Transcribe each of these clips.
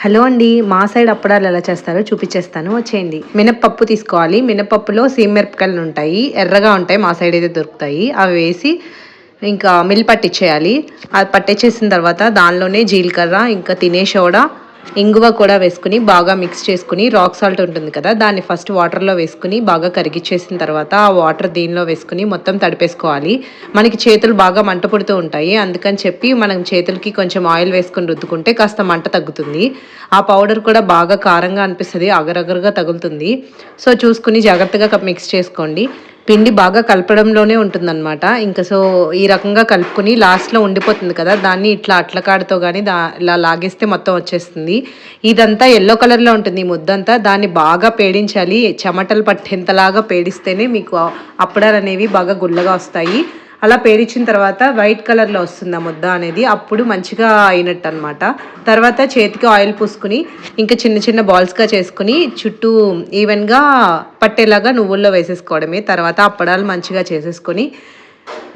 Hello అండి, మా side అప్పడాలు ఎలా చేస్తారో చూపించేస్తాను, వచ్చేయండి. మినప్పప్పు తీసుకోవాలి. మినప్పప్పులో మిరపకాయలు ఉంటాయి, ఎర్రగా ఉంటాయి, మా సైడ్ అయితే దొరుకుతాయి. అవి వేసి ఇంకా మిల్ పట్టించేయాలి. అది పట్టించేసిన తర్వాత దానిలోనే జీలకర్ర, ఇంకా తినే సోడా, ఇంగువ కూడా వేసుకుని బాగా మిక్స్ చేసుకుని, రాక్ సాల్ట్ ఉంటుంది కదా, దాన్ని ఫస్ట్ వాటర్లో వేసుకుని బాగా కరిగిచ్చేసిన తర్వాత ఆ వాటర్ దీనిలో వేసుకుని మొత్తం తడిపేసుకోవాలి. మనకి చేతులు బాగా మంట పుడుతూ ఉంటాయి, అందుకని చెప్పి మనం చేతులకి కొంచెం ఆయిల్ వేసుకుని రుద్దుకుంటే కాస్త మంట తగ్గుతుంది. ఆ పౌడర్ కూడా బాగా కారంగా అనిపిస్తుంది, అగరగరగా తగులుతుంది. సో చూసుకుని జాగ్రత్తగా మిక్స్ చేసుకోండి. పిండి బాగా కలపడంలోనే ఉంటుందన్నమాట. ఇంకా సో ఈ రకంగా కలుపుకొని లాస్ట్లో ఉండిపోతుంది కదా, దాన్ని ఇట్లా అట్లకాడతో కానీ ఇలా లాగేస్తే మొత్తం వచ్చేస్తుంది. ఇదంతా ఎల్లో కలర్లో ఉంటుంది ఈ ముద్దంతా. దాన్ని బాగా పేడించాలి, చెమటలు పట్టేంతలాగా పేడిస్తేనే మీకు అప్పడాలు అనేవి బాగా గుల్లగా వస్తాయి. అలా పేడించిన తర్వాత వైట్ కలర్లో వస్తుంది ఆ ముద్ద అనేది, అప్పుడు మంచిగా అయినట్టు అనమాట. తర్వాత చేతికి ఆయిల్ పూసుకుని ఇంకా చిన్న చిన్న బాల్స్గా చేసుకుని చుట్టూ ఈవెన్గా పట్టేలాగా నువ్వుల్లో వేసేసుకోవడమే. తర్వాత అప్పడాలు మంచిగా చేసేసుకొని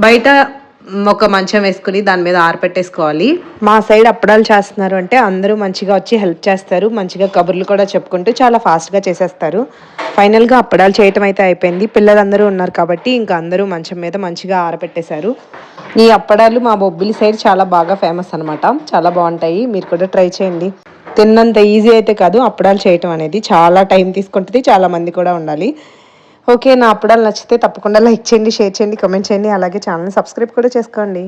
బయట ఒక మంచం వేసుకుని దాని మీద ఆరపెట్టేసుకోవాలి. మా సైడ్ అప్పడాలు చేస్తున్నారు అంటే అందరూ మంచిగా వచ్చి హెల్ప్ చేస్తారు, మంచిగా కబుర్లు కూడా చెప్పుకుంటూ చాలా ఫాస్ట్గా చేసేస్తారు. ఫైనల్గా అప్పడాలు చేయటం అయితే అయిపోయింది. పిల్లలందరూ ఉన్నారు కాబట్టి ఇంకా అందరూ మంచం మీద మంచిగా ఆరబెట్టేశారు. ఈ అప్పడాలు మా బొబ్బిలి సైడ్ చాలా బాగా ఫేమస్ అనమాట, చాలా బాగుంటాయి. మీరు కూడా ట్రై చేయండి. తిన్నంత ఈజీ అయితే కాదు అప్పడాలు చేయటం అనేది, చాలా టైం తీసుకుంటుంది, చాలా మంది కూడా ఉండాలి. ఓకే, నా అప్పడాలు నచ్చితే తప్పకుండా లైక్ చేయండి, షేర్ చేయండి, కామెంట్ చేయండి, అలాగే ఛానల్ని సబ్స్క్రైబ్ కూడా చేసుకోండి.